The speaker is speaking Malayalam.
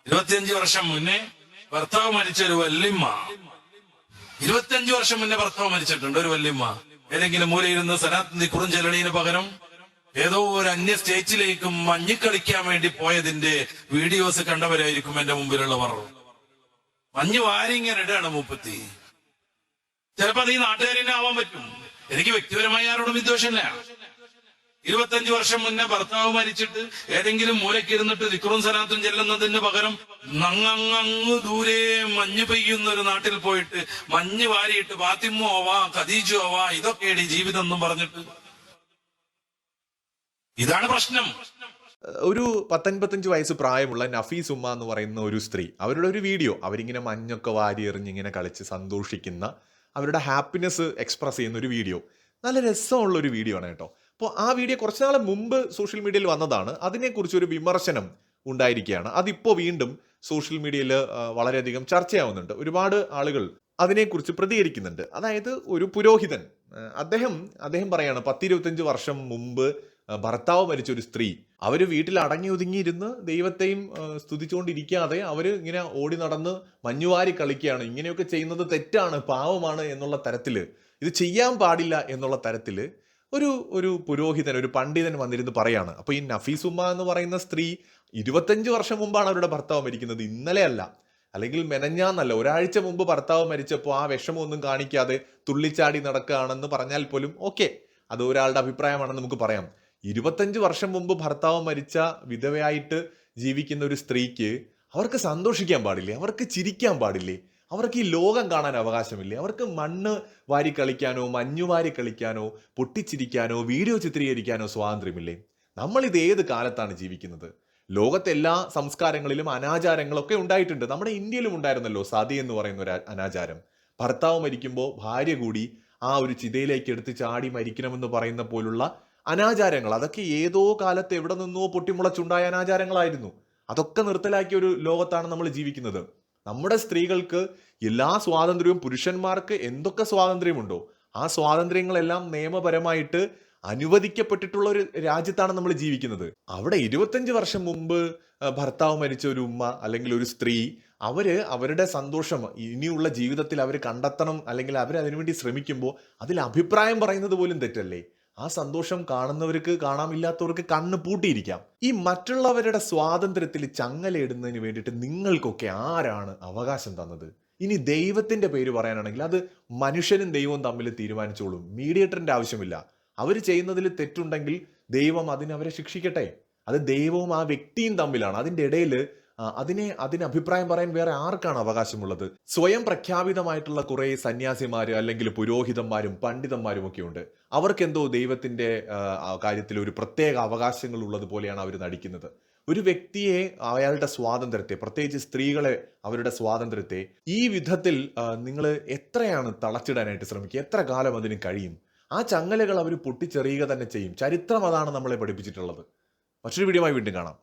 25 വർഷം മുന്നേ ഭർത്താവ് മരിച്ച ഒരു വല്യമ്മ, 25 വർഷം മുന്നേ ഭർത്താവ് മരിച്ചിട്ടുണ്ട്. ഒരു വല്യമ്മ ഏതെങ്കിലും മൂലയിരുന്ന് സനാത്തനി കുറുഞ്ചെലണീന് പകരം ഏതോ ഒരു അന്യ സ്റ്റേറ്റിലേക്ക് മഞ്ഞ് വേണ്ടി പോയതിന്റെ വീഡിയോസ് കണ്ടവരായിരിക്കും എന്റെ മുമ്പിലുള്ളവർ. മഞ്ഞ് വാരി ഇങ്ങനെ ഇടാണ് മൂപ്പത്തി. ചിലപ്പോ അത് ഈ നാട്ടുകാരനെ ആവാൻ പറ്റും. എനിക്ക് വ്യക്തിപരമായി ആരോടും വിദ്വേഷമില്ല. 25 വർഷം മുന്നേ ഭർത്താവ് മരിച്ചിട്ട് ഏതെങ്കിലും മൂലക്കിരുന്നിട്ട് ദിക്റും സലാത്തും ചെല്ലുന്നതിന് പകരം നങ്ങങ്ങ് ദൂരെ മഞ്ഞ് പെയ്യുന്ന ഒരു നാട്ടിൽ പോയിട്ട് മഞ്ഞ് വാരിയിട്ട് ഫാത്തിമോ ആവാ ഖദീജോ ആവാ ഇതൊക്കെയാണ് ഈ ജീവിതം എന്നും പറഞ്ഞിട്ട്. ഇതാണ് പ്രശ്നം. ഒരു 10-55 വയസ്സ് പ്രായമുള്ള നഫീസ് ഉമ്മ എന്ന് പറയുന്ന ഒരു സ്ത്രീ, അവരുടെ ഒരു വീഡിയോ, അവരിങ്ങനെ മഞ്ഞൊക്കെ വാരി എറിഞ്ഞ് ഇങ്ങനെ കളിച്ച് സന്തോഷിക്കുന്ന, അവരുടെ ഹാപ്പിനെസ് എക്സ്പ്രസ് ചെയ്യുന്ന ഒരു വീഡിയോ. നല്ല രസമുള്ള ഒരു വീഡിയോ ആണ് കേട്ടോ. അപ്പോൾ ആ വീഡിയോ കുറച്ച് നാൾ മുമ്പ് സോഷ്യൽ മീഡിയയിൽ വന്നതാണ്. അതിനെക്കുറിച്ച് ഒരു വിമർശനം ഉണ്ടായിരിക്കുകയാണ്. അതിപ്പോൾ വീണ്ടും സോഷ്യൽ മീഡിയയിൽ വളരെയധികം ചർച്ചയാവുന്നുണ്ട്. ഒരുപാട് ആളുകൾ അതിനെക്കുറിച്ച് പ്രതികരിക്കുന്നുണ്ട്. അതായത് ഒരു പുരോഹിതൻ, അദ്ദേഹം പറയാണ് 10-25 വർഷം മുമ്പ് ഭർത്താവ് മരിച്ച ഒരു സ്ത്രീ, അവര് വീട്ടിൽ അടങ്ങി ഒതുങ്ങിയിരുന്ന് ദൈവത്തെയും സ്തുതിച്ചുകൊണ്ടിരിക്കാതെ അവര് ഇങ്ങനെ ഓടി നടന്ന് മഞ്ഞുവാരി കളിക്കുകയാണ്. ഇങ്ങനെയൊക്കെ ചെയ്യുന്നത് തെറ്റാണ്, പാവമാണ് എന്നുള്ള തരത്തില്, ഇത് ചെയ്യാൻ പാടില്ല എന്നുള്ള തരത്തില് ഒരു പുരോഹിതൻ, ഒരു പണ്ഡിതൻ വന്നിരുന്ന് പറയാണ്. അപ്പൊ ഈ നഫീസ് ഉമ്മ എന്ന് പറയുന്ന സ്ത്രീ 25 വർഷം മുമ്പാണ് അവരുടെ ഭർത്താവ് മരിക്കുന്നത്, ഇന്നലെ അല്ല, അല്ലെങ്കിൽ മെനഞ്ഞാന്നല്ല, ഒരാഴ്ച മുമ്പ് ഭർത്താവ് മരിച്ചപ്പോൾ ആ വിഷമമൊന്നും കാണിക്കാതെ തുള്ളിച്ചാടി നടക്കുകയാണെന്ന് പറഞ്ഞാൽ പോലും ഓക്കെ, അത് ഒരാളുടെ അഭിപ്രായമാണെന്ന് നമുക്ക് പറയാം. 25 വർഷം മുമ്പ് ഭർത്താവ് മരിച്ച വിധവയായിട്ട് ജീവിക്കുന്ന ഒരു സ്ത്രീക്ക് അവർക്ക് സന്തോഷിക്കാൻ പാടില്ലേ? അവർക്ക് ചിരിക്കാൻ പാടില്ലേ? അവർക്ക് ഈ ലോകം കാണാൻ അവകാശമില്ലേ? അവർക്ക് മണ്ണ് വാരി കളിക്കാനോ മഞ്ഞുവാരി കളിക്കാനോ പൊട്ടിച്ചിരിക്കാനോ വീഡിയോ ചിത്രീകരിക്കാനോ സ്വാതന്ത്ര്യമില്ലേ? നമ്മളിത് ഏത് കാലത്താണ് ജീവിക്കുന്നത്? ലോകത്തെ എല്ലാ സംസ്കാരങ്ങളിലും അനാചാരങ്ങളൊക്കെ ഉണ്ടായിട്ടുണ്ട്. നമ്മുടെ ഇന്ത്യയിലും ഉണ്ടായിരുന്നല്ലോ സതി എന്ന് പറയുന്ന ഒരു അനാചാരം. ഭർത്താവ് മരിക്കുമ്പോൾ ഭാര്യ കൂടി ആ ഒരു ചിതയിലേക്ക് എടുത്ത് ചാടി മരിക്കണമെന്ന് പറയുന്ന പോലുള്ള അനാചാരങ്ങൾ, അതൊക്കെ ഏതോ കാലത്ത് എവിടെ നിന്നോ പൊട്ടിമുളച്ചുണ്ടായ അനാചാരങ്ങളായിരുന്നു. അതൊക്കെ നിർത്തലാക്കിയ ഒരു ലോകത്താണ് നമ്മൾ ജീവിക്കുന്നത്. നമ്മുടെ സ്ത്രീകൾക്ക് എല്ലാ സ്വാതന്ത്ര്യവും, പുരുഷന്മാർക്ക് എന്തൊക്കെ സ്വാതന്ത്ര്യമുണ്ടോ ആ സ്വാതന്ത്ര്യങ്ങളെല്ലാം നിയമപരമായിട്ട് അനുവദിക്കപ്പെട്ടിട്ടുള്ള ഒരു രാജ്യത്താണ് നമ്മൾ ജീവിക്കുന്നത്. അവിടെ 25 വർഷം മുമ്പ് ഭർത്താവ് മരിച്ച ഒരു ഉമ്മ അല്ലെങ്കിൽ ഒരു സ്ത്രീ, അവരുടെ സന്തോഷം ഇനിയുള്ള ജീവിതത്തിൽ അവർ കണ്ടെത്തണം, അല്ലെങ്കിൽ അവർ അതിനുവേണ്ടി ശ്രമിക്കുമ്പോൾ അതിൽ അഭിപ്രായം പറയുന്നത് പോലും തെറ്റല്ലേ? ആ സന്തോഷം കാണുന്നവർക്ക് കാണാമില്ലാത്തവർക്ക് കണ്ണ് പൂട്ടിയിരിക്കാം. ഈ മറ്റുള്ളവരുടെ സ്വാതന്ത്ര്യത്തിൽ ചങ്ങലയിടുന്നതിന് വേണ്ടിയിട്ട് നിങ്ങൾക്കൊക്കെ ആരാണ് അവകാശം തന്നത്? ഇനി ദൈവത്തിന്റെ പേര് പറയാനാണെങ്കിൽ അത് മനുഷ്യനും ദൈവവും തമ്മിൽ തീരുമാനിച്ചോളും. മീഡിയേറ്ററിന്റെ ആവശ്യമില്ല. അവർ ചെയ്യുന്നതിൽ തെറ്റുണ്ടെങ്കിൽ ദൈവം അവരെ ശിക്ഷിക്കട്ടെ. അത് ദൈവവും ആ വ്യക്തിയും തമ്മിലാണ്. അതിന്റെ ഇടയിൽ അതിന് അഭിപ്രായം പറയാൻ വേറെ ആർക്കാണ് അവകാശമുള്ളത്? സ്വയം പ്രഖ്യാപിതമായിട്ടുള്ള കുറെ സന്യാസിമാര് അല്ലെങ്കിൽ പുരോഹിതന്മാരും പണ്ഡിതന്മാരും ഒക്കെ ഉണ്ട്. അവർക്കെന്തോ ദൈവത്തിന്റെ കാര്യത്തിൽ ഒരു പ്രത്യേക അവകാശങ്ങൾ ഉള്ളത് പോലെയാണ് അവർ നടിക്കുന്നത്. ഒരു വ്യക്തിയെ, അയാളുടെ സ്വാതന്ത്ര്യത്തെ, പ്രത്യേകിച്ച് സ്ത്രീകളെ, അവരുടെ സ്വാതന്ത്ര്യത്തെ ഈ വിധത്തിൽ നിങ്ങൾ എത്രയാണ് തളച്ചിടാനായിട്ട് ശ്രമിക്കുക? എത്ര കാലം അതിന് കഴിയും? ആ ചങ്ങലകൾ അവർ പൊട്ടിച്ചെറിയുക തന്നെ ചെയ്യും. ചരിത്രം അതാണ് നമ്മളെ പഠിപ്പിച്ചിട്ടുള്ളത്. മറ്റൊരു വീഡിയോയുമായി വീണ്ടും കാണാം.